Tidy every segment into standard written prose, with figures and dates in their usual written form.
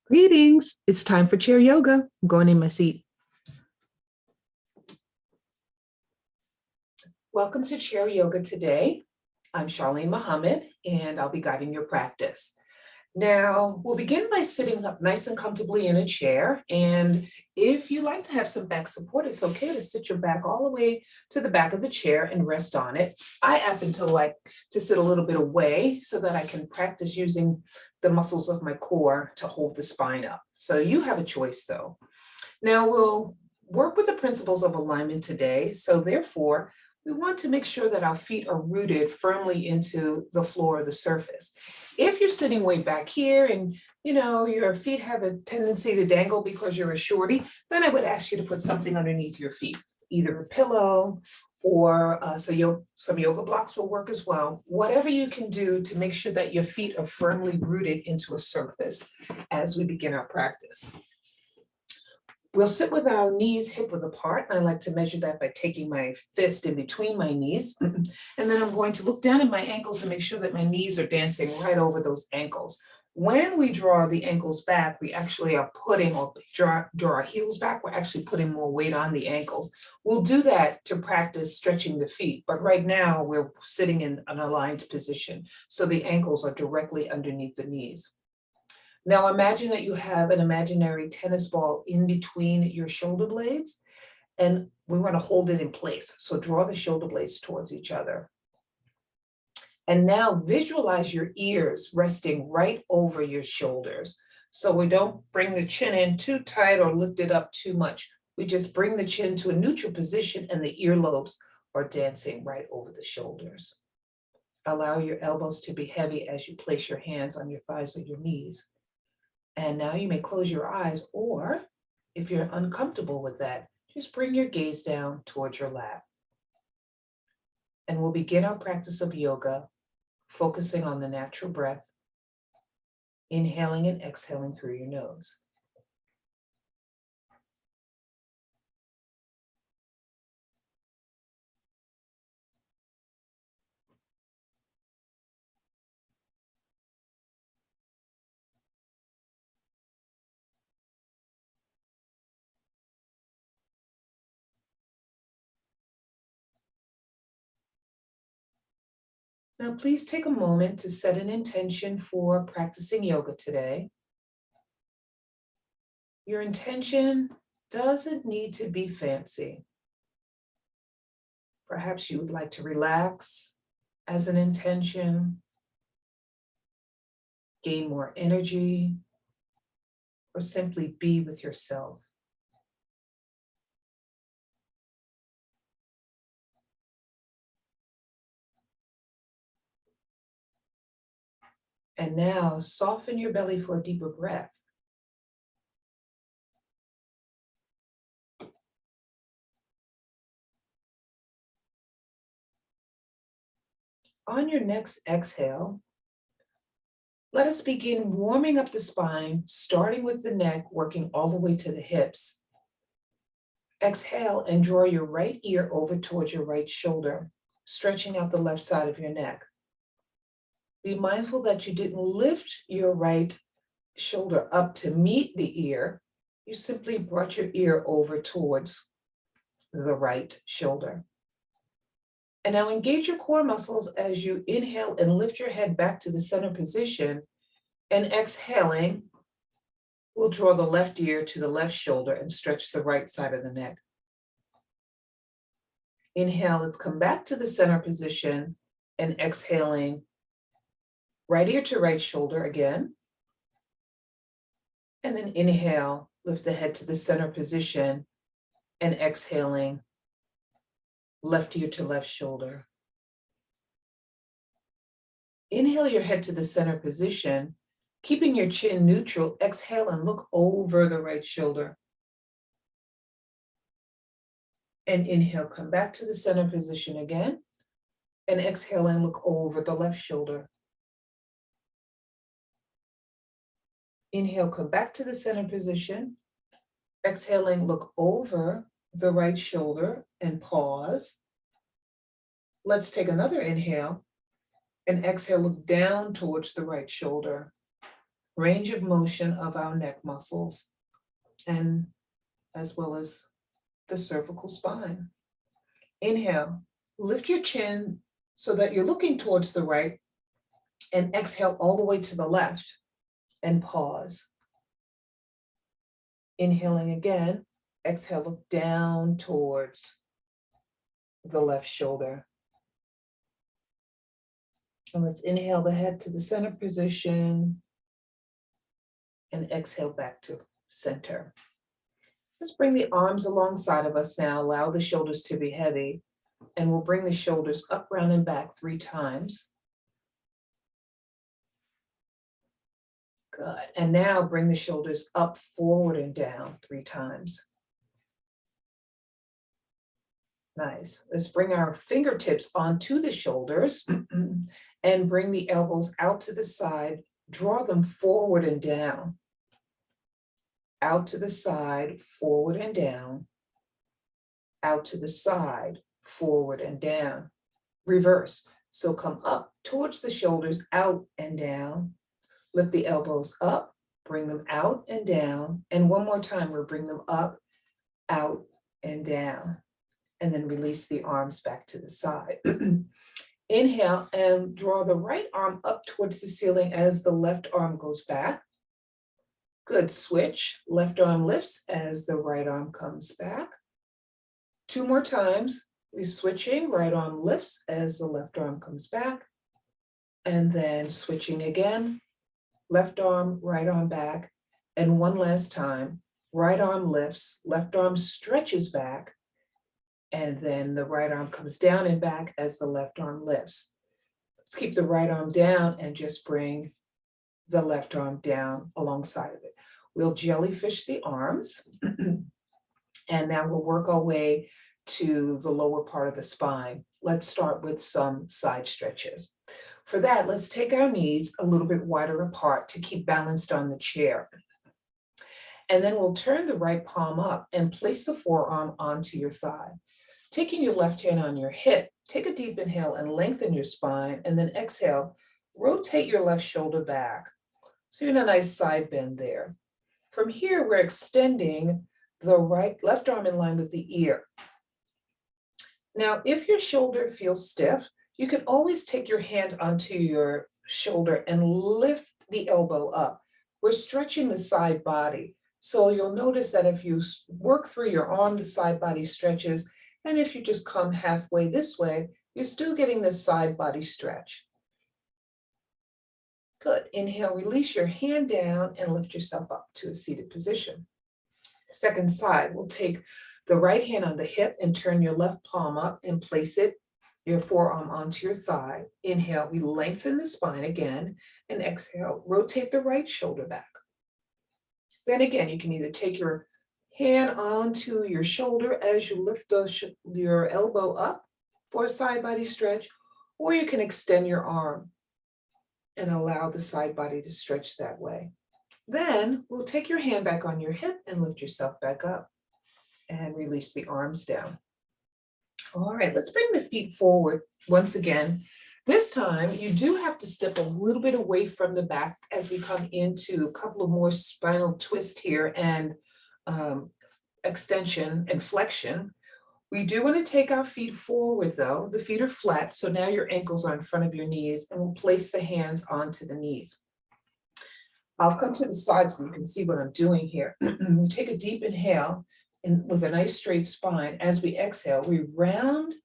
Greetings. It's time for chair yoga. I'm going in my seat. Welcome to chair yoga today. I'm Charlene Muhammad, and I'll be guiding your practice. Now, we'll begin by sitting up nice and comfortably in a chair. And if you like to have some back support, it's okay to sit your back all the way to the back of the chair and rest on it. I happen to like to sit a little bit away so that I can practice using the muscles of my core to hold the spine up. So you have a choice though. Now we'll work with the principles of alignment today. So therefore, we want to make sure that our feet are rooted firmly into the floor of the surface. If you're sitting way back here and your feet have a tendency to dangle because you're a shorty, then I would ask you to put something underneath your feet, either a pillow or some yoga blocks will work as well. Whatever you can do to make sure that your feet are firmly rooted into a surface as we begin our practice. We'll sit with our knees hip-width apart, and I like to measure that by taking my fist in between my knees. And then I'm going to look down at my ankles and make sure that my knees are dancing right over those ankles. When we draw the ankles back, we actually are putting, or draw our heels back, we're actually putting more weight on the ankles. We'll do that to practice stretching the feet, but right now we're sitting in an aligned position, so the ankles are directly underneath the knees. Now imagine that you have an imaginary tennis ball in between your shoulder blades, and we want to hold it in place. So draw the shoulder blades towards each other. And now visualize your ears resting right over your shoulders. So we don't bring the chin in too tight or lift it up too much. We just bring the chin to a neutral position and the earlobes are dancing right over the shoulders. Allow your elbows to be heavy as you place your hands on your thighs or your knees. And now you may close your eyes, or if you're uncomfortable with that, just bring your gaze down towards your lap. And we'll begin our practice of yoga, focusing on the natural breath, inhaling and exhaling through your nose. Now, please take a moment to set an intention for practicing yoga today. Your intention doesn't need to be fancy. Perhaps you would like to relax as an intention, gain more energy, or simply be with yourself. And now soften your belly for a deeper breath. On your next exhale, let us begin warming up the spine, starting with the neck, working all the way to the hips. Exhale and draw your right ear over towards your right shoulder, stretching out the left side of your neck. Be mindful that you didn't lift your right shoulder up to meet the ear. You simply brought your ear over towards the right shoulder. And now engage your core muscles as you inhale and lift your head back to the center position. And exhaling, we'll draw the left ear to the left shoulder and stretch the right side of the neck. Inhale, let's come back to the center position, and exhaling, right ear to right shoulder again. And then inhale, lift the head to the center position, and exhaling, left ear to left shoulder. Inhale your head to the center position, keeping your chin neutral. Exhale and look over the right shoulder. And inhale, come back to the center position again. And exhale and look over the left shoulder. Inhale, come back to the center position. Exhaling, look over the right shoulder and pause. Let's take another inhale and exhale, look down towards the right shoulder. range of motion of our neck muscles, and as well as the cervical spine. Inhale, lift your chin so that you're looking towards the right, and exhale all the way to the left and pause. Inhaling again, exhale, look down towards the left shoulder. And let's inhale the head to the center position and exhale back to center. Let's bring the arms alongside of us now. Allow the shoulders to be heavy, and we'll bring the shoulders up, round, and back 3 times. Good. And now bring the shoulders up, forward, and down 3 times. Nice. Let's bring our fingertips onto the shoulders and bring the elbows out to the side. Draw them forward and down. Out to the side, forward and down. Out to the side, forward and down. Reverse. So come up towards the shoulders, out and down. Lift the elbows up, bring them out and down. And one more time, we'll bring them up, out, and down. And then release the arms back to the side. Inhale and draw the right arm up towards the ceiling as the left arm goes back. Good, switch. Left arm lifts as the right arm comes back. 2 more times. We're switching, right arm lifts as the left arm comes back. And then switching again. Left arm, right arm back. And one last time, right arm lifts, left arm stretches back. And then the right arm comes down and back as the left arm lifts. Let's keep the right arm down and just bring the left arm down alongside of it. We'll jellyfish the arms. And now we'll work our way to the lower part of the spine. Let's start with some side stretches. For that, let's take our knees a little bit wider apart to keep balanced on the chair. And then we'll turn the right palm up and place the forearm onto your thigh. Taking your left hand on your hip, take a deep inhale and lengthen your spine, and then exhale, rotate your left shoulder back. So you're in a nice side bend there. From here, we're extending the left arm in line with the ear. Now, if your shoulder feels stiff, you can always take your hand onto your shoulder and lift the elbow up. We're stretching the side body. So you'll notice that if you work through your arm, the side body stretches, and if you just come halfway this way, you're still getting the side body stretch. Good. Inhale, release your hand down and lift yourself up to a seated position. Second side, we'll take the right hand on the hip and turn your left palm up and place your forearm onto your thigh. Inhale, we lengthen the spine again, and exhale, rotate the right shoulder back. Then again, you can either take your hand onto your shoulder as you lift your elbow up for a side body stretch, or you can extend your arm and allow the side body to stretch that way. Then we'll take your hand back on your hip and lift yourself back up and release the arms down. All right, let's bring the feet forward once again. This time you do have to step a little bit away from the back as we come into a couple of more spinal twist here and extension and flexion. We do want to take our feet forward though. The feet are flat, so now your ankles are in front of your knees, and we'll place the hands onto the knees. I'll come to the side so you can see what I'm doing here. We take a deep inhale and with a nice straight spine. As we exhale, we round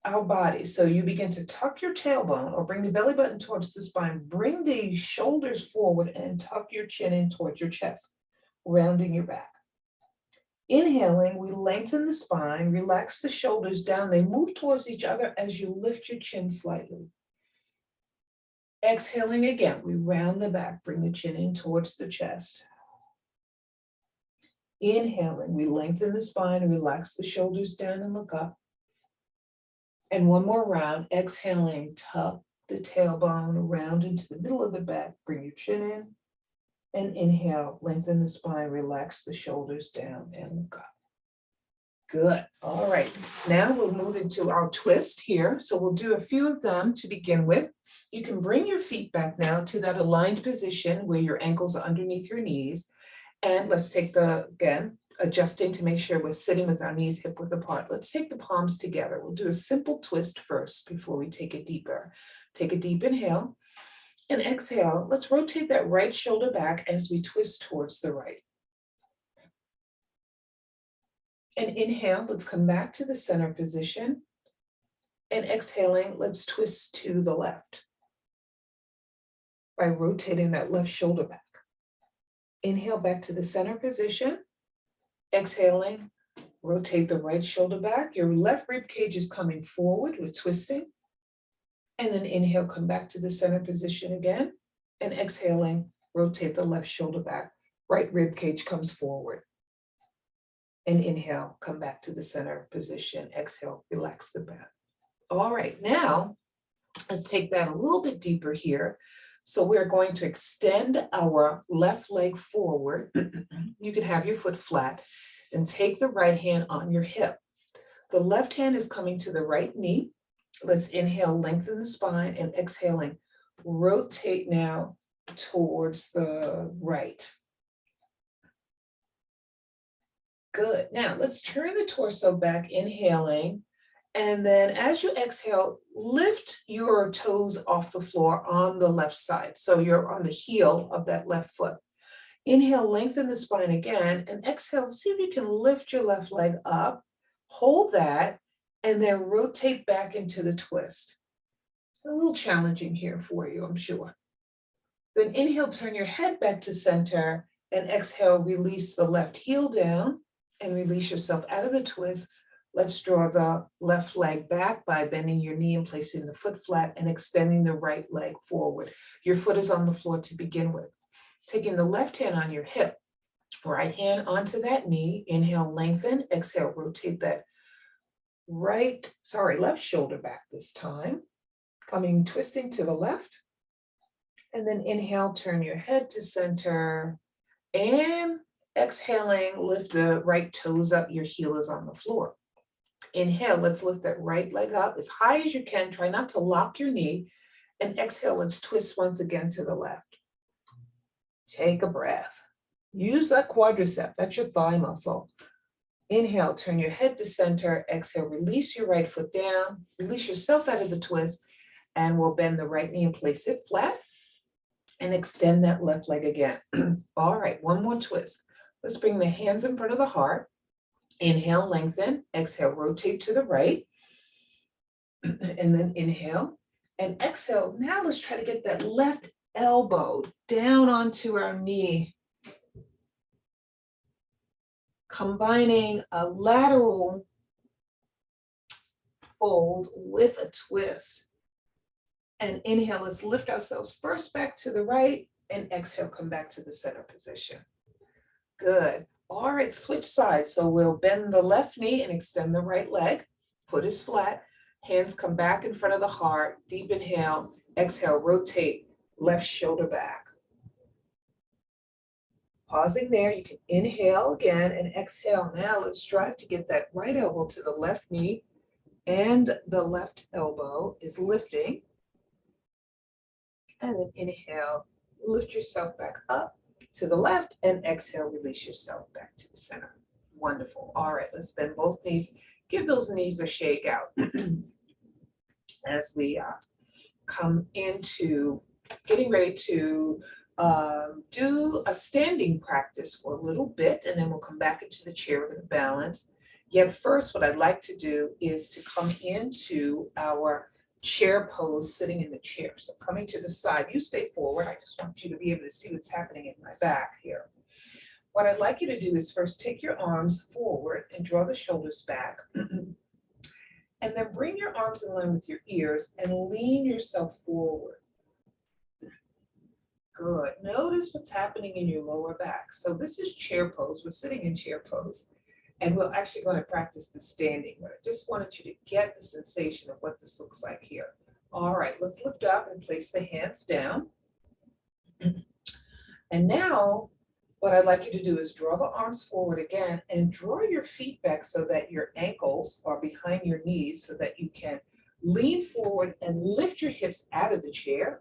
our body. So you begin to tuck your tailbone or bring the belly button towards the spine, bring the shoulders forward and tuck your chin in towards your chest, rounding your back. Inhaling, we lengthen the spine, relax the shoulders down. They move towards each other as you lift your chin slightly. Exhaling again, we round the back, bring the chin in towards the chest. Inhaling, we lengthen the spine and relax the shoulders down and look up. And one more round, exhaling, tuck the tailbone around into the middle of the back, bring your chin in, and inhale, lengthen the spine, relax the shoulders down and look up. Good. All right. Now we'll move into our twist here. So we'll do a few of them to begin with. You can bring your feet back now to that aligned position where your ankles are underneath your knees. And let's take again, adjusting to make sure we're sitting with our knees hip width apart. Let's take the palms together. We'll do a simple twist first before we take it deeper. Take a deep inhale and exhale. Let's rotate that right shoulder back as we twist towards the right. And inhale, let's come back to the center position. And exhaling, let's twist to the left by rotating that left shoulder back. Inhale back to the center position. Exhaling, rotate the right shoulder back. Your left rib cage is coming forward with twisting. And then inhale, come back to the center position again. And exhaling, rotate the left shoulder back. Right rib cage comes forward. And inhale, come back to the center position. Exhale, relax the back. All right, now let's take that a little bit deeper here. So we're going to extend our left leg forward. You can have your foot flat and take the right hand on your hip. The left hand is coming to the right knee. Let's inhale, lengthen the spine, and exhaling, rotate now towards the right. Good. Now let's turn the torso back, inhaling. And then as you exhale, lift your toes off the floor on the left side. So you're on the heel of that left foot. Inhale, lengthen the spine again, and exhale, see if you can lift your left leg up, hold that, and then rotate back into the twist. A little challenging here for you, I'm sure. Then inhale, turn your head back to center, and exhale, release the left heel down, and release yourself out of the twist. Let's draw the left leg back by bending your knee and placing the foot flat and extending the right leg forward. Your foot is on the floor to begin with. Taking the left hand on your hip, right hand onto that knee, inhale, lengthen, exhale, rotate that left shoulder back this time, twisting to the left. And then inhale, turn your head to center, and exhaling, lift the right toes up, your heel is on the floor. Inhale, let's lift that right leg up as high as you can. Try not to lock your knee. And exhale, let's twist once again to the left. Take a breath. Use that quadricep, that's your thigh muscle. Inhale, turn your head to center. Exhale, release your right foot down. Release yourself out of the twist. And we'll bend the right knee and place it flat. And extend that left leg again. All right, one more twist. Let's bring the hands in front of the heart. Inhale, lengthen. Exhale, rotate to the right. And then inhale and exhale. Now let's try to get that left elbow down onto our knee. Combining a lateral fold with a twist. And inhale, let's lift ourselves first back to the right, and exhale, come back to the center position. Good. All right, switch sides. So we'll bend the left knee and extend the right leg. Foot is flat. Hands come back in front of the heart. Deep inhale. Exhale, rotate left shoulder back. Pausing there, you can inhale again and exhale. Now let's strive to get that right elbow to the left knee, and the left elbow is lifting. And then inhale, lift yourself back up to the left, and exhale, release yourself back to the center. Wonderful. All right, let's bend both knees. Give those knees a shake out as we come into getting ready to do a standing practice for a little bit, and then we'll come back into the chair. We're going to balance. Yet first, what I'd like to do is to come into our chair pose, sitting in the chair. So coming to the side, you stay forward. I just want you to be able to see what's happening in my back here. What I'd like you to do is first take your arms forward and draw the shoulders back. And then bring your arms in line with your ears and lean yourself forward. Good. Notice what's happening in your lower back. So this is chair pose. We're sitting in chair pose. And we're actually going to practice the standing, but I just wanted you to get the sensation of what this looks like here. All right, let's lift up and place the hands down. And now What I'd like you to do is draw the arms forward again and draw your feet back so that your ankles are behind your knees so that you can lean forward and lift your hips out of the chair.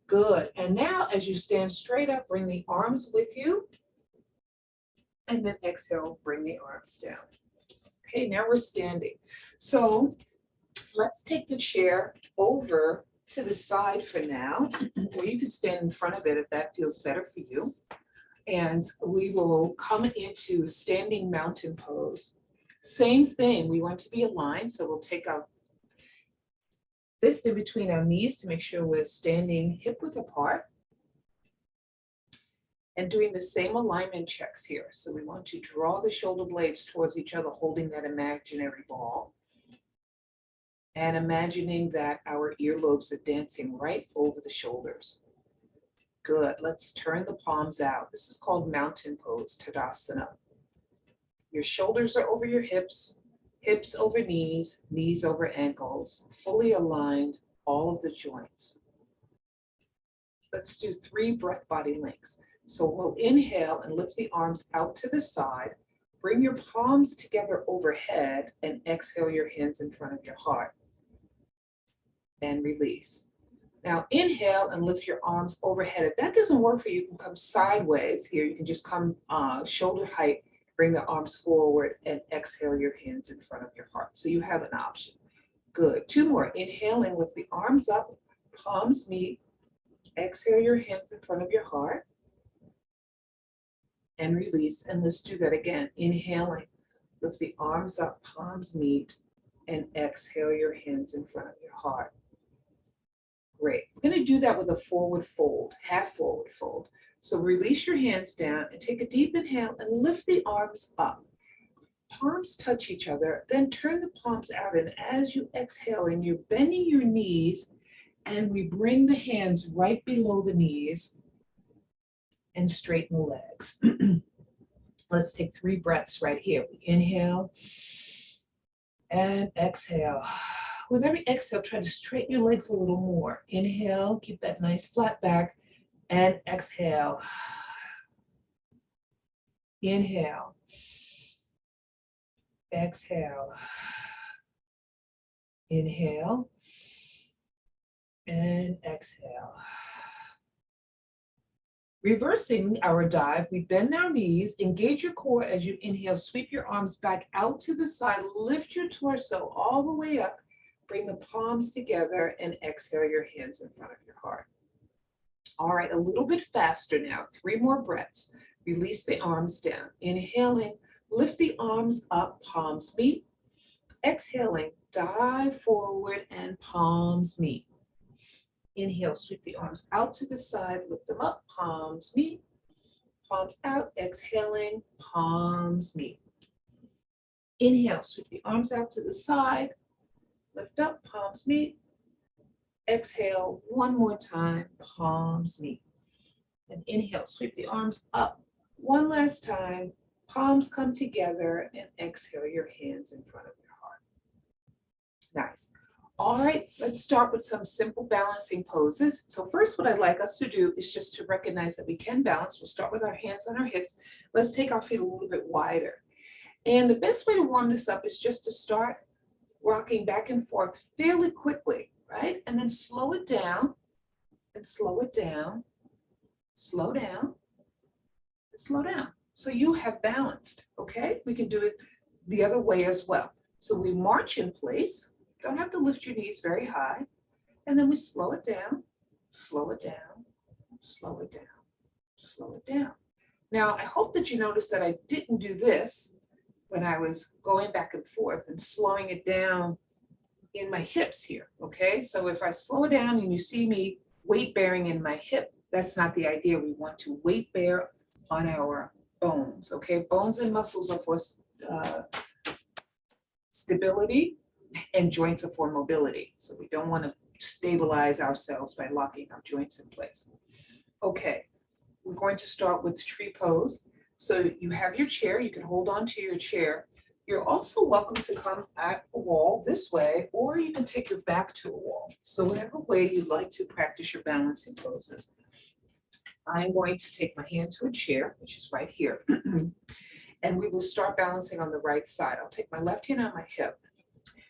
Good. And now as you stand straight up, bring the arms with you. And then exhale, bring the arms down. Okay, now we're standing. So let's take the chair over to the side for now, or you can stand in front of it if that feels better for you. And we will come into standing mountain pose. Same thing, we want to be aligned, so we'll take our fist in between our knees to make sure we're standing hip width apart. And doing the same alignment checks here. So we want to draw the shoulder blades towards each other, holding that imaginary ball. And imagining that our earlobes are dancing right over the shoulders. Good, let's turn the palms out. This is called mountain pose, Tadasana. Your shoulders are over your hips, hips over knees, knees over ankles, fully aligned, all of the joints. Let's do 3 breath body links. So we'll inhale and lift the arms out to the side. Bring your palms together overhead and exhale your hands in front of your heart. And release. Now inhale and lift your arms overhead. If that doesn't work for you, you can come sideways here. You can just come shoulder height, bring the arms forward and exhale your hands in front of your heart. So you have an option. Good. 2 more. Inhale and lift the arms up, palms meet. Exhale your hands in front of your heart. And release. And let's do that again. Inhaling, lift the arms up, palms meet, and exhale your hands in front of your heart. Great. We're going to do that with a forward fold, half forward fold. So release your hands down and take a deep inhale and lift the arms up. Palms touch each other, then turn the palms out. And as you exhale and you're bending your knees, and we bring the hands right below the knees and straighten the legs. Let's take 3 breaths right here. We inhale and exhale. With every exhale, try to straighten your legs a little more. Inhale, keep that nice flat back, and exhale. Inhale. Exhale. Inhale. And exhale. Reversing our dive, we bend our knees, engage your core as you inhale, sweep your arms back out to the side, lift your torso all the way up, bring the palms together and exhale your hands in front of your heart. All right, a little bit faster now, 3 more breaths. Release the arms down. Inhaling, lift the arms up, palms meet. Exhaling, dive forward and palms meet. Inhale, sweep the arms out to the side, lift them up, palms meet, palms out, exhaling, palms meet. Inhale, sweep the arms out to the side, lift up, palms meet. Exhale, 1 more time, palms meet. And inhale, sweep the arms up, 1 last time, palms come together, and exhale your hands in front of your heart. Nice. All right, let's start with some simple balancing poses. So first, what I'd like us to do is just to recognize that we can balance. We'll start with our hands on our hips. Let's take our feet a little bit wider. And the best way to warm this up is just to start rocking back and forth fairly quickly, right? And then slow it down, and slow it down, slow down, and slow down. So you have balanced, okay? We can do it the other way as well. So we march in place. Don't have to lift your knees very high. And then we slow it down, slow it down, slow it down, slow it down. Now, I hope that you noticed that I didn't do this when I was going back and forth and slowing it down in my hips here, okay? So if I slow it down and you see me weight bearing in my hip, that's not the idea. We want to weight bear on our bones, okay? Bones and muscles are for stability, and joints are for mobility. So we don't want to stabilize ourselves by locking our joints in place. Okay, we're going to start with tree pose. So you have your chair, you can hold on to your chair. You're also welcome to come at a wall this way, or you can take your back to a wall. So whatever way you'd like to practice your balancing poses. I'm going to take my hand to a chair, which is right here. And we will start balancing on the right side. I'll take my left hand on my hip,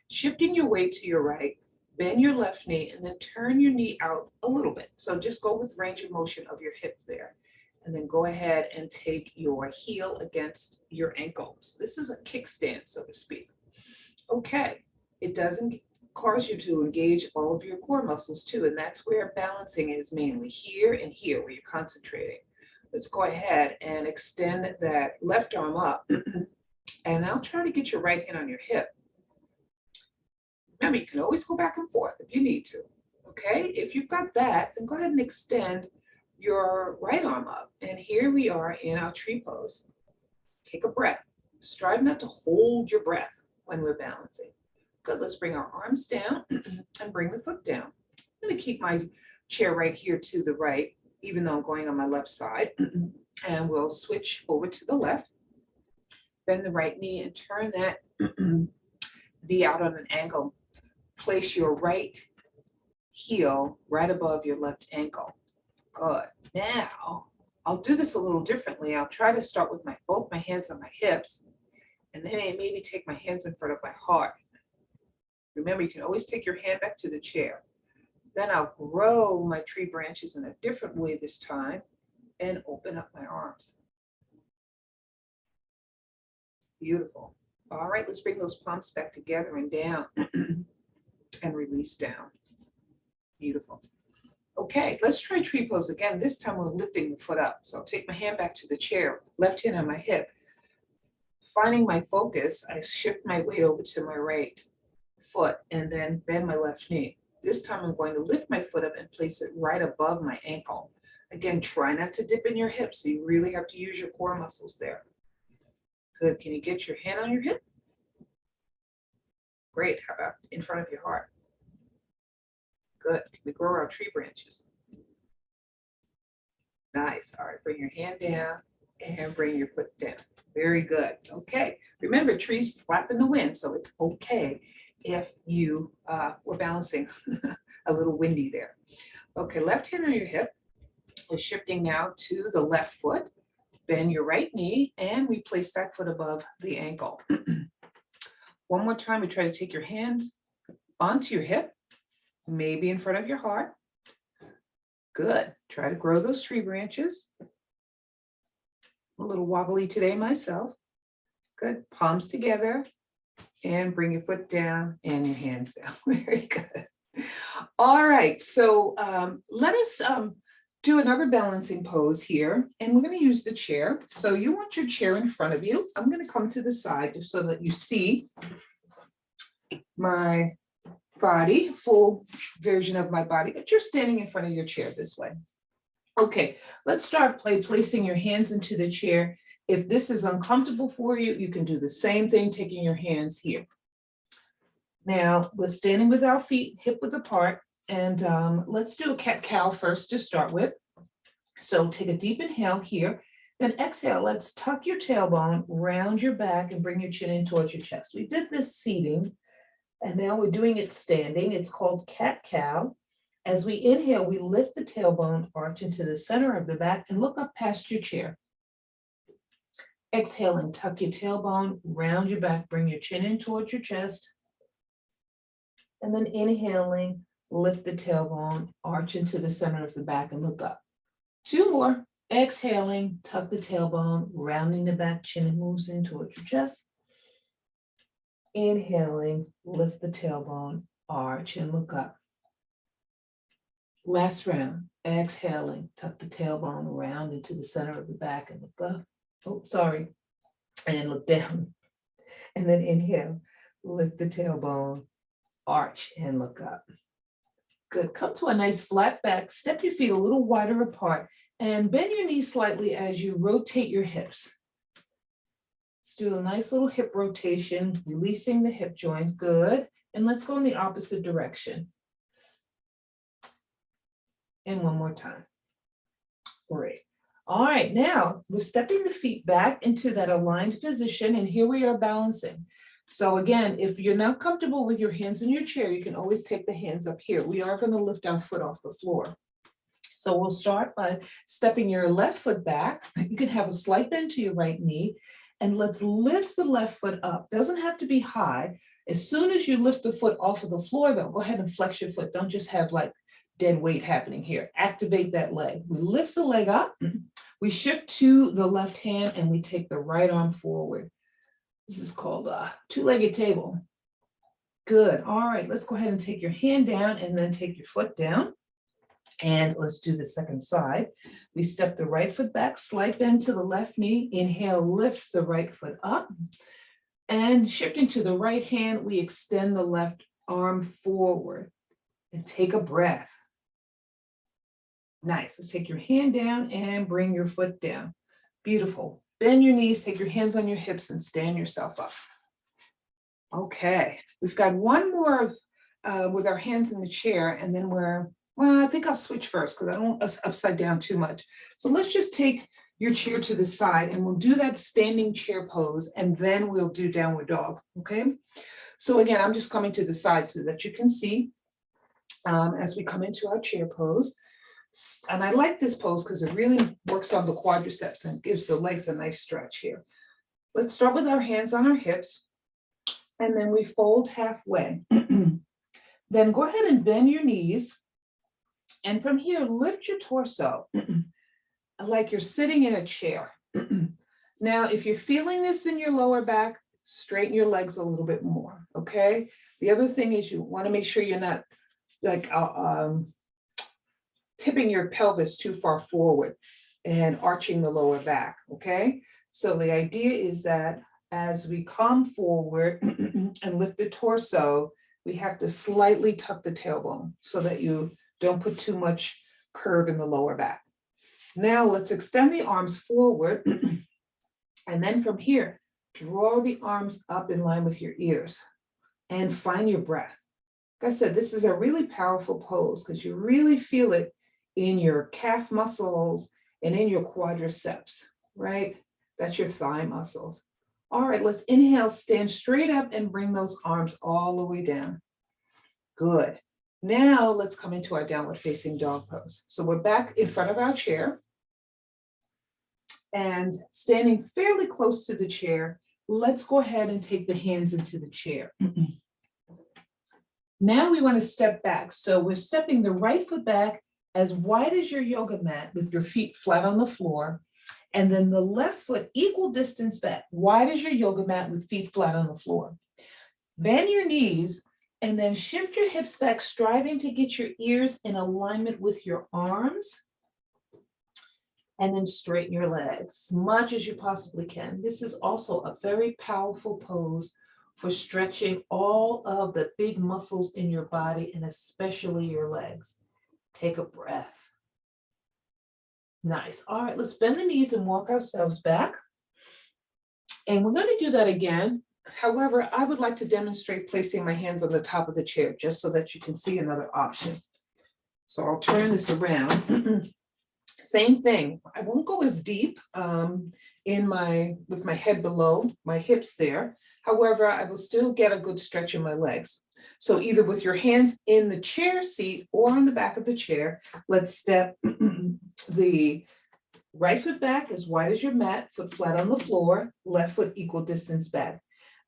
shifting your weight to your right, bend your left knee, and then turn your knee out a little bit. So just go with range of motion of your hip there. And then go ahead and take your heel against your ankle. So this is a kickstand, so to speak. Okay, it doesn't cause you to engage all of your core muscles too, and that's where balancing is mainly, here and here where you're concentrating. Let's go ahead and extend that left arm up, and I'll try to get your right hand on your hip. Remember, you can always go back and forth if you need to, okay? If you've got that, then go ahead and extend your right arm up, and here we are in our tree pose. Take a breath. Strive not to hold your breath when we're balancing. Good, let's bring our arms down and bring the foot down. I'm gonna keep my chair right here to the right, even though I'm going on my left side. And we'll switch over to the left. Bend the right knee and turn that knee out on an angle. Place your right heel right above your left ankle. Good. Now, I'll do this a little differently. I'll try to start with both my hands on my hips, and then I maybe take my hands in front of my heart. Remember, you can always take your hand back to the chair. Then I'll grow my tree branches in a different way this time and open up my arms. Beautiful. All right, let's bring those palms back together and down and release down. Beautiful. Okay, let's try tree pose again. This time we're lifting the foot up. So I'll take my hand back to the chair, left hand on my hip. Finding my focus, I shift my weight over to my right foot and then bend my left knee. This time I'm going to lift my foot up and place it right above my ankle. Again, try not to dip in your hips. So you really have to use your core muscles there. Good, can you get your hand on your hip? Great, how about in front of your heart? Good, can we grow our tree branches? Nice, all right, bring your hand down and bring your foot down. Very good, okay. Remember, trees flap in the wind, so it's okay if you were balancing a little windy there. Okay, left hand on your hip. We're shifting now to the left foot. Bend your right knee, and we place that foot above the ankle. One more time, we try to take your hands onto your hip, maybe in front of your heart. Good. Try to grow those tree branches. A little wobbly today myself. Good. Palms together and bring your foot down and your hands down. Very good. All right. So let us do another balancing pose here, and we're going to use the chair. So you want your chair in front of you. I'm going to come to the side just so that you see my body, full version of my body, but you're standing in front of your chair this way. Okay, let's start placing your hands into the chair. If this is uncomfortable for you, you can do the same thing, taking your hands here. Now, we're standing with our feet hip width apart, and let's do a cat-cow first to start with. So take a deep inhale here, then exhale. Let's tuck your tailbone, round your back, and bring your chin in towards your chest. We did this seating, and now we're doing it standing. It's called cat-cow. As we inhale, we lift the tailbone, arch into the center of the back, and look up past your chair. Exhaling, tuck your tailbone, round your back, bring your chin in towards your chest. And then inhaling, lift the tailbone, arch into the center of the back, and look up. Two more. Exhaling, tuck the tailbone, rounding the back, chin moves in towards your chest. Inhaling, lift the tailbone, arch, and look up. Last round. Exhaling, tuck the tailbone, round into the center of the back, and look up. Oh, sorry. And look down. And then inhale, lift the tailbone, arch, and look up. Good. Come to a nice flat back. Step your feet a little wider apart and bend your knees slightly as you rotate your hips. Let's do a nice little hip rotation, releasing the hip joint. Good. And let's go in the opposite direction. And one more time. Great. All right, now we're stepping the feet back into that aligned position, and here we are balancing. So again, if you're not comfortable with your hands in your chair, you can always take the hands up here. We are going to lift our foot off the floor. So we'll start by stepping your left foot back. You can have a slight bend to your right knee, and let's lift the left foot up. Doesn't have to be high. As soon as you lift the foot off of the floor, though, go ahead and flex your foot. Don't just have like dead weight happening here. Activate that leg. We lift the leg up, we shift to the left hand, and we take the right arm forward. This is called a two-legged table. Good. All right, let's go ahead and take your hand down and then take your foot down. And let's do the second side. We step the right foot back, slight bend to the left knee. Inhale, lift the right foot up. And shifting to the right hand, we extend the left arm forward and take a breath. Nice. Let's take your hand down and bring your foot down. Beautiful. Bend your knees, take your hands on your hips and stand yourself up. Okay, we've got one more with our hands in the chair, and then well, I think I'll switch first because I don't want us upside down too much. So let's just take your chair to the side and we'll do that standing chair pose, and then we'll do downward dog, okay? So again, I'm just coming to the side so that you can see as we come into our chair pose. And I like this pose because it really works on the quadriceps and gives the legs a nice stretch here. Let's start with our hands on our hips, and then we fold halfway. Then go ahead and bend your knees. And from here, lift your torso like you're sitting in a chair. Now, if you're feeling this in your lower back, straighten your legs a little bit more, okay? The other thing is you want to make sure you're not like tipping your pelvis too far forward and arching the lower back, okay? So the idea is that as we come forward and lift the torso, we have to slightly tuck the tailbone so that you don't put too much curve in the lower back. Now let's extend the arms forward. And then from here, draw the arms up in line with your ears and find your breath. Like I said, this is a really powerful pose because you really feel it in your calf muscles and in your quadriceps, right? That's your thigh muscles. All right, let's inhale, stand straight up and bring those arms all the way down. Good. Now let's come into our downward facing dog pose. So we're back in front of our chair and standing fairly close to the chair. Let's go ahead and take the hands into the chair. Now we want to step back. So we're stepping the right foot back as wide as your yoga mat with your feet flat on the floor. And then the left foot equal distance back, wide as your yoga mat with feet flat on the floor. Bend your knees and then shift your hips back, striving to get your ears in alignment with your arms. And then straighten your legs as much as you possibly can. This is also a very powerful pose for stretching all of the big muscles in your body and especially your legs. Take a breath. Nice. All right, let's bend the knees and walk ourselves back. And we're going to do that again. However, I would like to demonstrate placing my hands on the top of the chair just so that you can see another option. So I'll turn this around. Same thing. I won't go as deep with my head below my hips there. However, I will still get a good stretch in my legs. So either with your hands in the chair seat or on the back of the chair, let's step the right foot back as wide as your mat, foot flat on the floor, left foot equal distance back.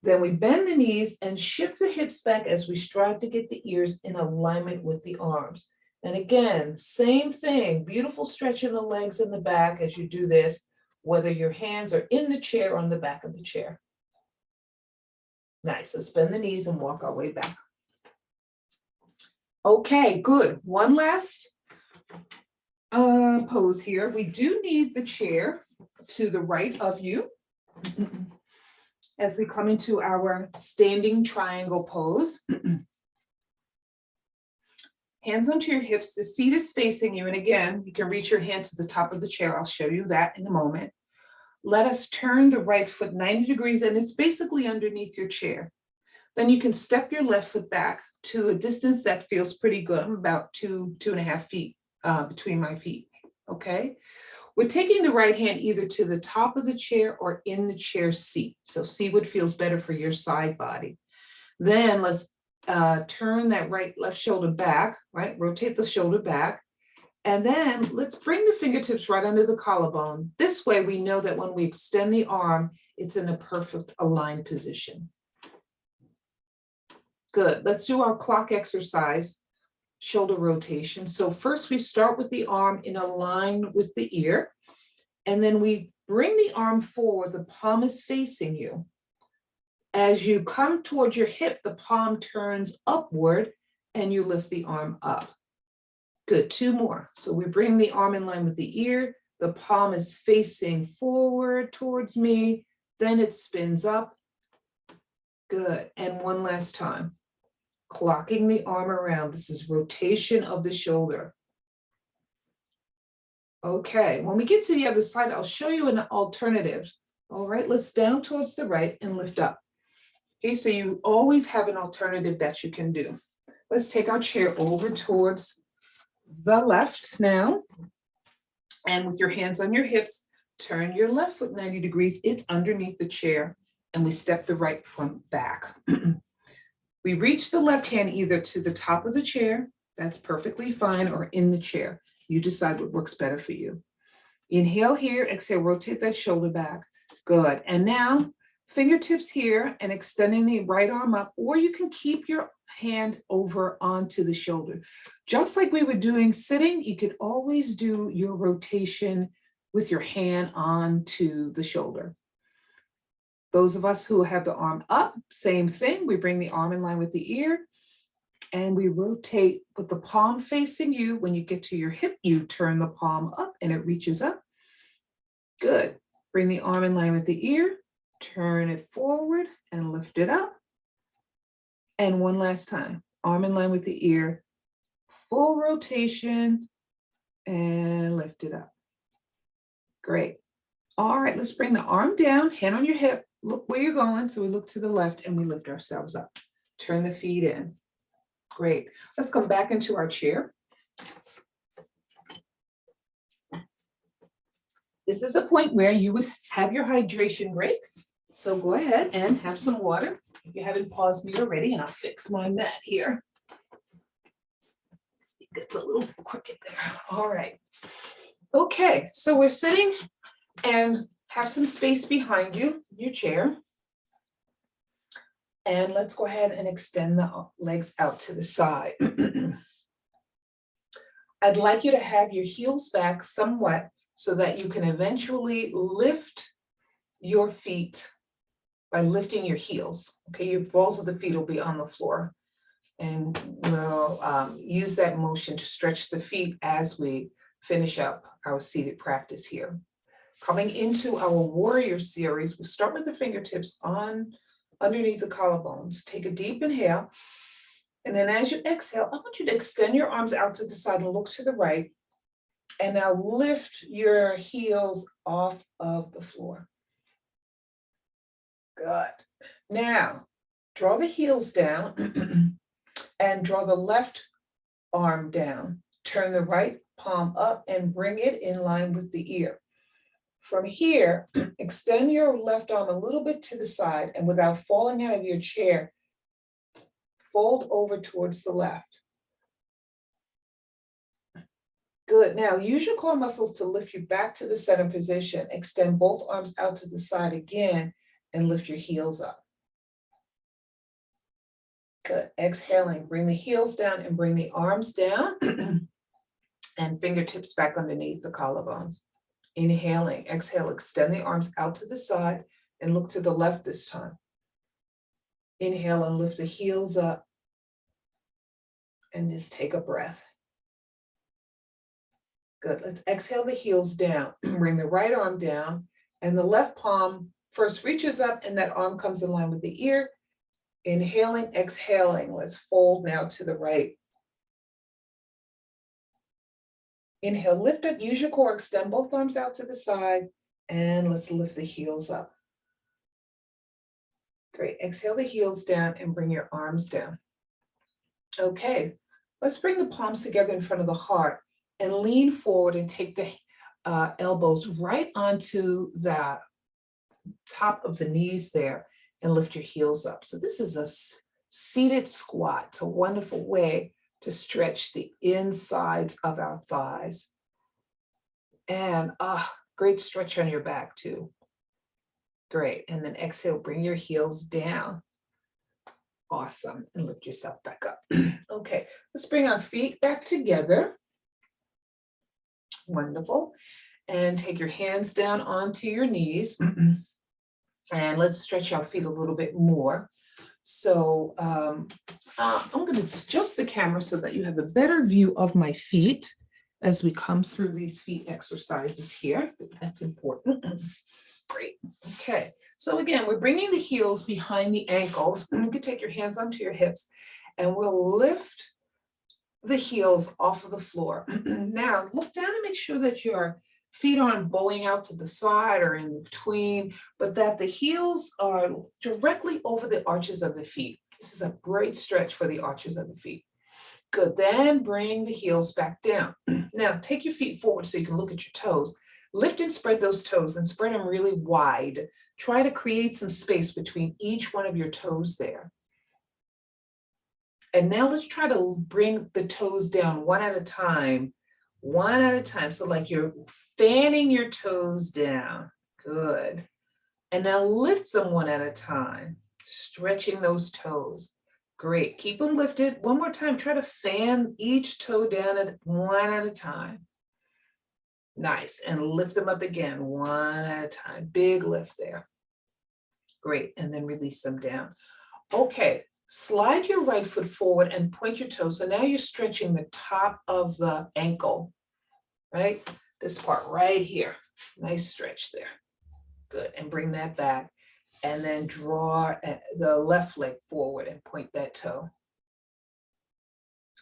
Then we bend the knees and shift the hips back as we strive to get the ears in alignment with the arms. And again, same thing, beautiful stretch in the legs and the back as you do this, whether your hands are in the chair or on the back of the chair. Nice, let's bend the knees and walk our way back. Okay, good. One last pose here. We do need the chair to the right of you as we come into our standing triangle pose. Hands onto your hips, the seat is facing you, and again, you can reach your hand to the top of the chair. I'll show you that in a moment. Let us turn the right foot 90 degrees, and it's basically underneath your chair. Then you can step your left foot back to a distance that feels pretty good. I'm about 2.5 feet between my feet, okay? We're taking the right hand either to the top of the chair or in the chair seat. So see what feels better for your side body. Then let's turn that left shoulder back, right? Rotate the shoulder back And then let's bring the fingertips right under the collarbone. This way we know that when we extend the arm, it's in a perfect aligned position. Good, let's do our clock exercise, shoulder rotation. So first we start with the arm in a line with the ear, and then we bring the arm forward, the palm is facing you. As you come towards your hip, the palm turns upward and you lift the arm up. Good, 2 more. So we bring the arm in line with the ear, the palm is facing forward towards me, then it spins up. Good, and 1 last time. Clocking the arm around. This is rotation of the shoulder. Okay, when we get to the other side, I'll show you an alternative. All right, let's down towards the right and lift up. Okay, so you always have an alternative that you can do. Let's take our chair over towards the left now. And with your hands on your hips, turn your left foot 90 degrees. It's underneath the chair. And we step the right foot back. We reach the left hand either to the top of the chair, that's perfectly fine, or in the chair. You decide what works better for you. Inhale here, exhale, rotate that shoulder back. Good, and now fingertips here and extending the right arm up, or you can keep your hand over onto the shoulder. Just like we were doing sitting, you could always do your rotation with your hand onto the shoulder. Those of us who have the arm up, same thing. We bring the arm in line with the ear and we rotate with the palm facing you. When you get to your hip, you turn the palm up and it reaches up. Good. Bring the arm in line with the ear, turn it forward and lift it up. And 1 last time, arm in line with the ear, full rotation and lift it up. Great. All right, let's bring the arm down, hand on your hip. Look where you're going. So we look to the left and we lift ourselves up. Turn the feet in. Great. Let's come back into our chair. This is a point where you would have your hydration break. So go ahead and have some water. If you haven't paused me already, and I'll fix my mat here. See, it's a little crooked there. All right. Okay, so we're sitting and have some space behind you, your chair. And let's go ahead and extend the legs out to the side. I'd like you to have your heels back somewhat so that you can eventually lift your feet by lifting your heels. Okay, your balls of the feet will be on the floor. And we'll use that motion to stretch the feet as we finish up our seated practice here. Coming into our warrior series, we'll start with the fingertips underneath the collarbones. Take a deep inhale. And then as you exhale, I want you to extend your arms out to the side and look to the right. And now lift your heels off of the floor. Good. Now, draw the heels down and draw the left arm down. Turn the right palm up and bring it in line with the ear. From here, extend your left arm a little bit to the side and without falling out of your chair, fold over towards the left. Good. Now use your core muscles to lift you back to the center position. Extend both arms out to the side again and lift your heels up. Good. Exhaling, bring the heels down and bring the arms down and fingertips back underneath the collarbones. Inhaling, exhale, extend the arms out to the side and look to the left this time. Inhale and lift the heels up and just take a breath. Good, let's exhale the heels down. Bring the right arm down and the left palm first reaches up and that arm comes in line with the ear. Inhaling, exhaling, let's fold now to the right. Inhale, lift up, use your core, extend both arms out to the side, and let's lift the heels up. Great, exhale the heels down and bring your arms down. Okay, let's bring the palms together in front of the heart and lean forward and take the elbows right onto the top of the knees there and lift your heels up. So this is a seated squat. It's a wonderful way to stretch the insides of our thighs. And great stretch on your back too. Great. And then exhale, bring your heels down. Awesome. And lift yourself back up. Okay, let's bring our feet back together. Wonderful. And take your hands down onto your knees. And let's stretch our feet a little bit more. So I'm going to adjust the camera so that you have a better view of my feet as we come through these feet exercises here. That's important. Great. Okay. So again, we're bringing the heels behind the ankles. You can take your hands onto your hips and we'll lift the heels off of the floor. Now look down and make sure that your feet aren't bowing out to the side or in between, but that the heels are directly over the arches of the feet. This is a great stretch for the arches of the feet. Good. Then bring the heels back down. Now take your feet forward so you can look at your toes. Lift and spread those toes and spread them really wide. Try to create some space between each one of your toes there. And now let's try to bring the toes down one at a time. One at a time. So like you're fanning your toes down. Good. And now lift them one at a time. Stretching those toes. Great. Keep them lifted. One more time. Try to fan each toe down at one at a time. Nice. And lift them up again, one at a time. Big lift there. Great. And then release them down. Okay. Slide your right foot forward and point your toes. So now you're stretching the top of the ankle, right? This part right here. Nice stretch there. Good. And bring that back. And then draw the left leg forward and point that toe.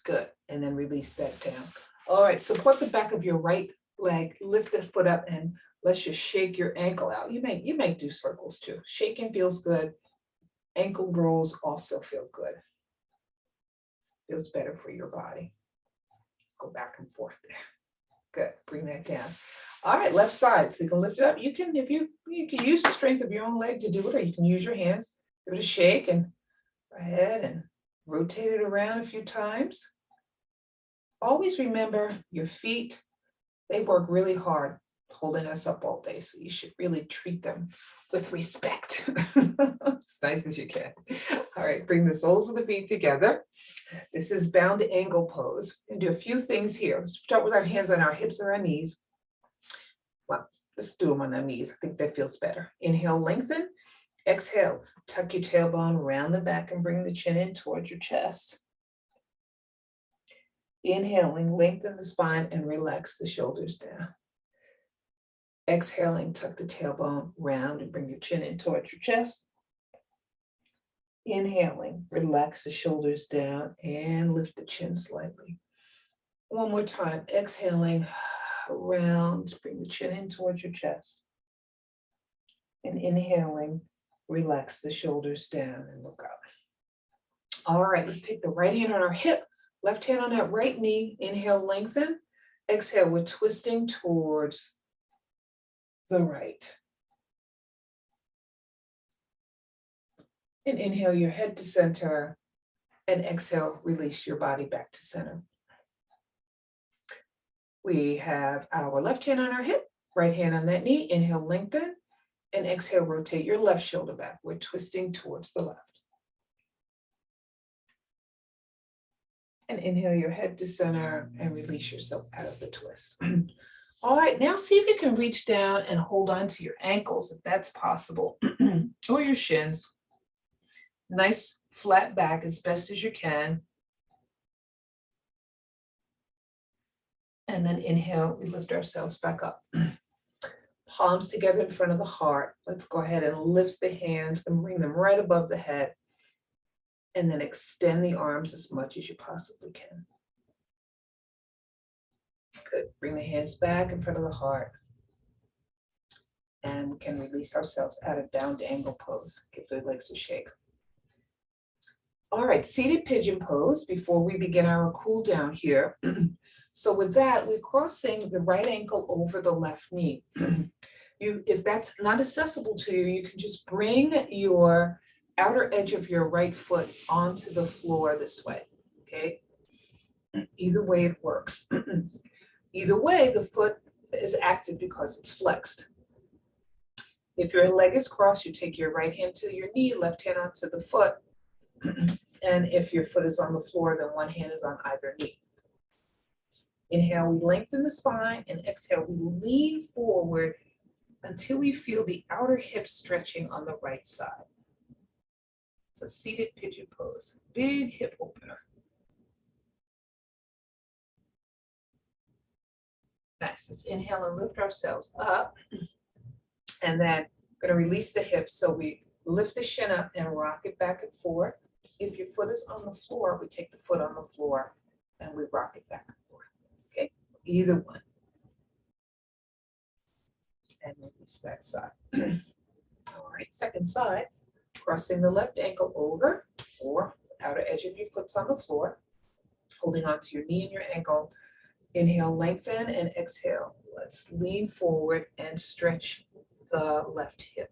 Good. And then release that down. All right. Support the back of your right leg. Lift the foot up and let's just shake your ankle out. You may do circles too. Shaking feels good. Ankle rolls also feel good. Feels better for your body. Go back and forth there. Good. Bring that down. All right, left side. So you can lift it up. You can, if you can use the strength of your own leg to do it, or you can use your hands. Give it a shake and go ahead and rotate it around a few times. Always remember your feet, they work really hard holding us up all day. So you should really treat them with respect. As nice as you can. All right, bring the soles of the feet together. This is bound angle pose. And do a few things here. Let's start with our hands on our hips or our knees. Well, let's do them on our knees. I think that feels better. Inhale, lengthen. Exhale, tuck your tailbone around the back and bring the chin in towards your chest. Inhaling, lengthen the spine and relax the shoulders down. Exhaling, tuck the tailbone round and bring your chin in towards your chest. Inhaling, relax the shoulders down and lift the chin slightly. One more time, exhaling, around, bring the chin in towards your chest. And inhaling, relax the shoulders down and look up. All right, let's take the right hand on our hip, left hand on that right knee. Inhale, lengthen. Exhale, we're twisting towards the right. And inhale your head to center and exhale, release your body back to center. We have our left hand on our hip, right hand on that knee. Inhale, lengthen, and exhale, rotate your left shoulder back. We're twisting towards the left. And inhale your head to center and release yourself out of the twist. All right, now see if you can reach down and hold on to your ankles if that's possible, or your shins. Nice flat back as best as you can. And then inhale, we lift ourselves back up. Palms together in front of the heart. Let's go ahead and lift the hands and bring them right above the head. And then extend the arms as much as you possibly can. Good. Bring the hands back in front of the heart. And we can release ourselves out of bound angle pose. Give the legs a shake. All right, seated pigeon pose before we begin our cool down here. So with that, we're crossing the right ankle over the left knee. If that's not accessible to you, you can just bring your outer edge of your right foot onto the floor this way, okay? Either way it works. Either way, the foot is active because it's flexed. If your leg is crossed, you take your right hand to your knee, left hand onto the foot. And if your foot is on the floor, then one hand is on either knee. Inhale, we lengthen the spine, and exhale, we lean forward until we feel the outer hip stretching on the right side. It's a seated pigeon pose, big hip opener. Nice, let's inhale and lift ourselves up. And then gonna release the hips. So we lift the shin up and rock it back and forth. If your foot is on the floor, we take the foot on the floor and we rock it back and forth. Okay, either one. And release that side. All right, second side, crossing the left ankle over or outer edge of your foot's on the floor, holding onto your knee and your ankle. Inhale, lengthen, and exhale. Let's lean forward and stretch the left hip.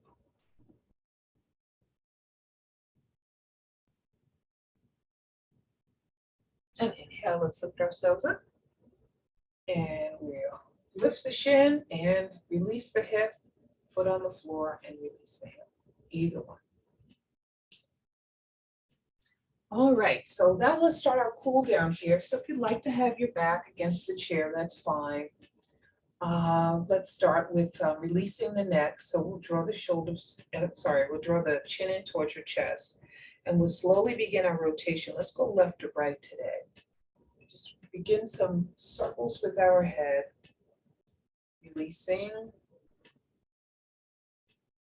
And inhale, let's lift ourselves up. And we'll lift the shin and release the hip, foot on the floor and release the hip, either one. All right, so now let's start our cool down here. So if you'd like to have your back against the chair, that's fine. Let's start with releasing the neck. So we'll draw the shoulders, we'll draw the chin in towards your chest. And we'll slowly begin our rotation. Let's go left to right today. Just begin some circles with our head, releasing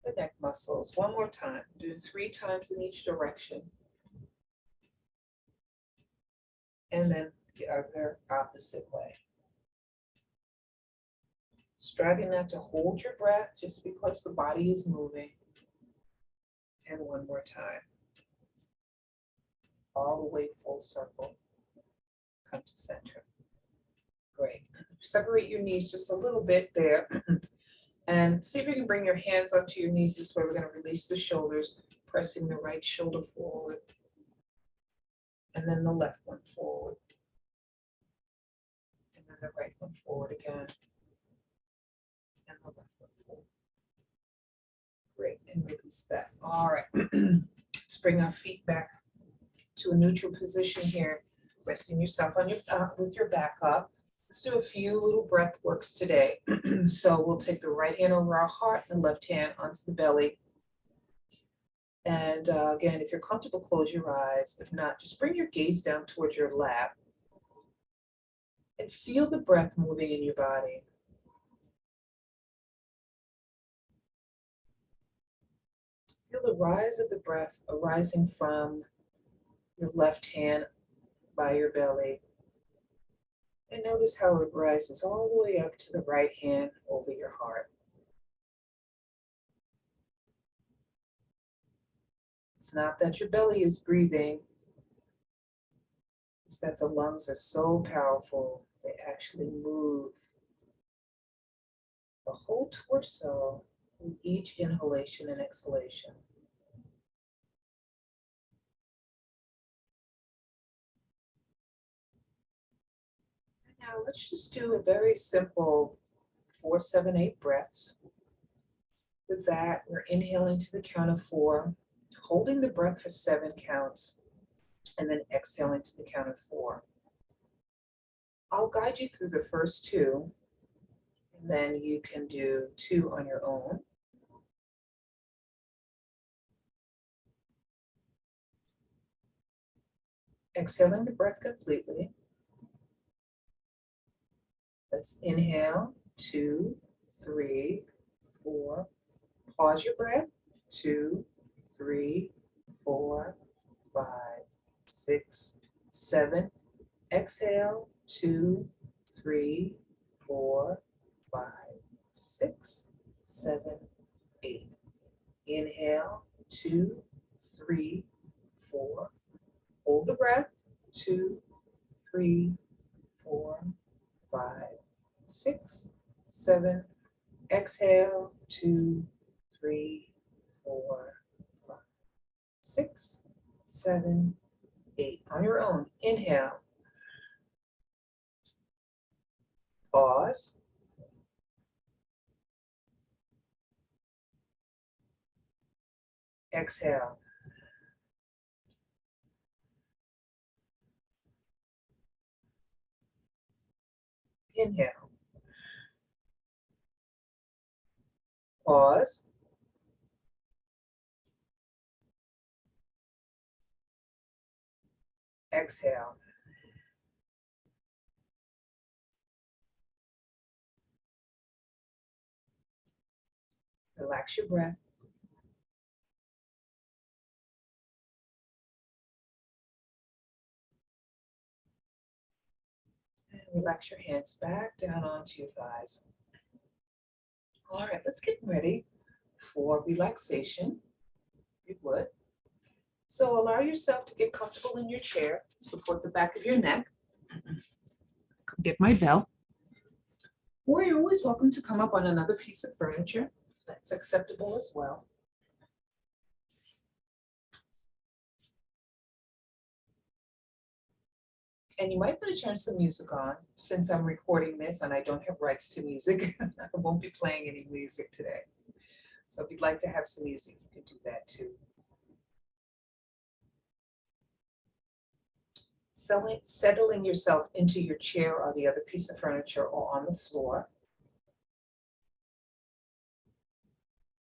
the neck muscles. One more time, do 3 times in each direction. And then the other opposite way. Striving not to hold your breath just because the body is moving. And one more time. All the way full circle. Come to center. Great. Separate your knees just a little bit there. And see if you can bring your hands onto your knees. This way we're going to release the shoulders, pressing the right shoulder forward. And then the left one forward. And then the right one forward again. And the left one forward. Great. And release that. All right. Let's bring our feet back to a neutral position here. Resting yourself on your with your back up. Let's do a few little breath works today. So we'll take the right hand over our heart and left hand onto the belly. And again, if you're comfortable, close your eyes. If not, just bring your gaze down towards your lap. And feel the breath moving in your body. Feel the rise of the breath arising from your left hand by your belly. And notice how it rises all the way up to the right hand over your heart. It's not that your belly is breathing. It's that the lungs are so powerful, they actually move the whole torso with each inhalation and exhalation. Now let's just do a very simple 4, 7, 8 breaths. With that, we're inhaling to the count of 4, holding the breath for 7 counts, and then exhaling to the count of 4. I'll guide you through the first 2, and then you can do 2 on your own. Exhaling the breath completely. Let's inhale, 2, 3, 4. Pause your breath, 2, 3, 4, 5, 6, 7. Exhale, 2, 3, 4, 5, 6, 7, 8. Inhale, 2, 3, 4. Hold the breath, 2, 3, 4, 5, 6, 7. Exhale, 2, 3, 4, 5, 6, 7, 8. On your own, inhale. Pause. Exhale. Inhale. Pause. Exhale. Relax your breath. And relax your hands back down onto your thighs. All right, let's get ready for relaxation, if you would. So allow yourself to get comfortable in your chair. Support the back of your neck. Come get my bell. Or you're always welcome to come up on another piece of furniture. That's acceptable as well. And you might want to turn some music on. Since I'm recording this and I don't have rights to music, I won't be playing any music today. So if you'd like to have some music, you can do that too. Settling yourself into your chair or the other piece of furniture or on the floor.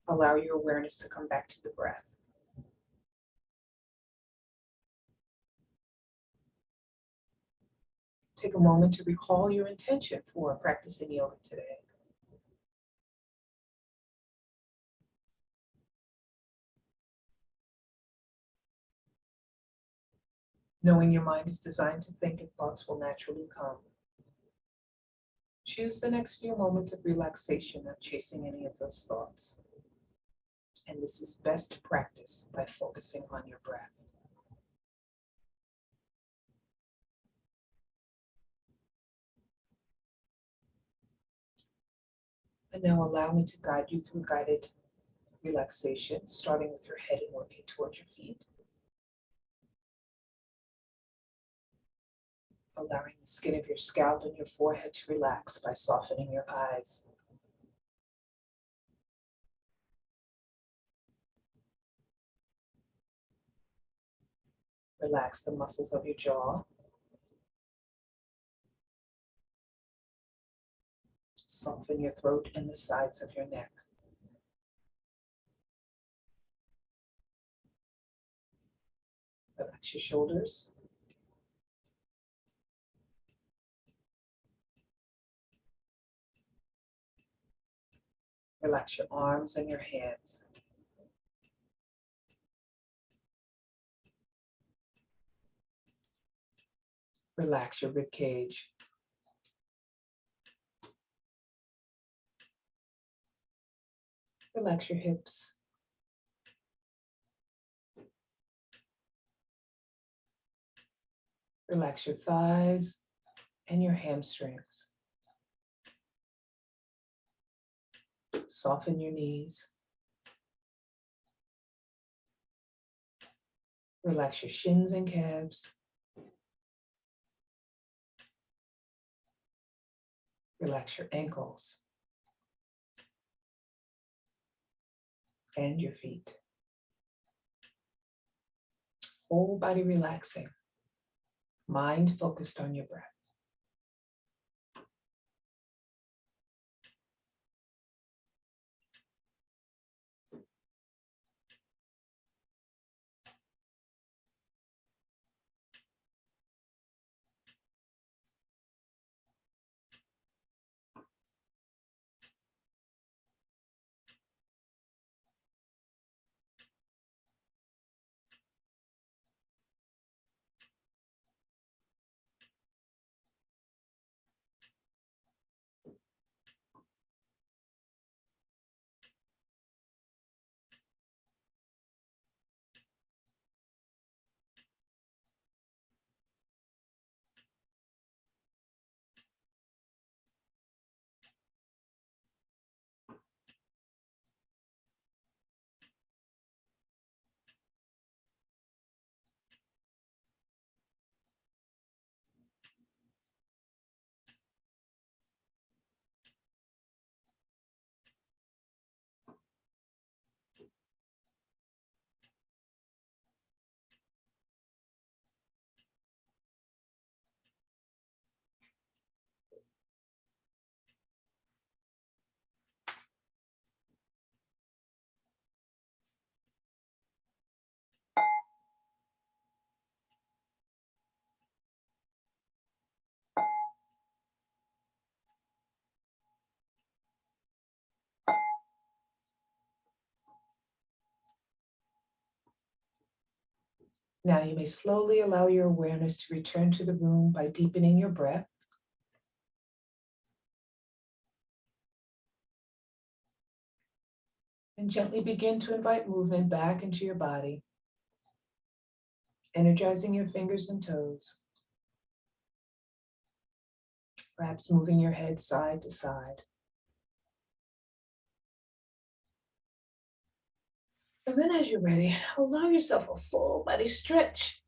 Allow your awareness to come back to the breath. Take a moment to recall your intention for practicing yoga today. Knowing your mind is designed to think and thoughts will naturally come. Choose the next few moments of relaxation, not chasing any of those thoughts. And this is best practiced by focusing on your breath. And now allow me to guide you through guided relaxation, starting with your head and working towards your feet. Allowing the skin of your scalp and your forehead to relax by softening your eyes. Relax the muscles of your jaw. Soften your throat and the sides of your neck. Relax your shoulders. Relax your arms and your hands. Relax your rib cage. Relax your hips. Relax your thighs and your hamstrings. Soften your knees. Relax your shins and calves. Relax your ankles and your feet. Whole body relaxing. Mind focused on your breath. Now you may slowly allow your awareness to return to the room by deepening your breath. And gently begin to invite movement back into your body, energizing your fingers and toes, perhaps moving your head side to side. And then as you're ready, allow yourself a full body stretch.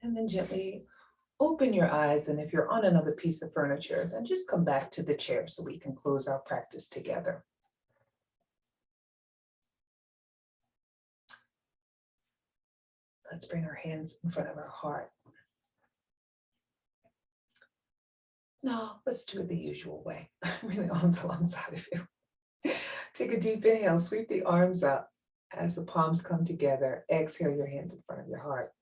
And then gently open your eyes. And if you're on another piece of furniture, then just come back to the chair so we can close our practice together. Let's bring our hands in front of our heart. No, let's do it the usual way. Bring the arms alongside of you. Take a deep inhale, sweep the arms up as the palms come together. Exhale your hands in front of your heart.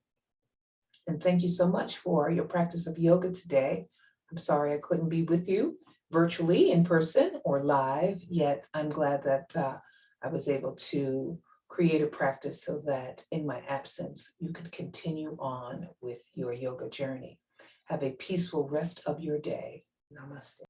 And thank you so much for your practice of yoga today. I'm sorry I couldn't be with you virtually, in person, or live, yet I'm glad that I was able to create a practice so that in my absence, you could continue on with your yoga journey. Have a peaceful rest of your day. Namaste.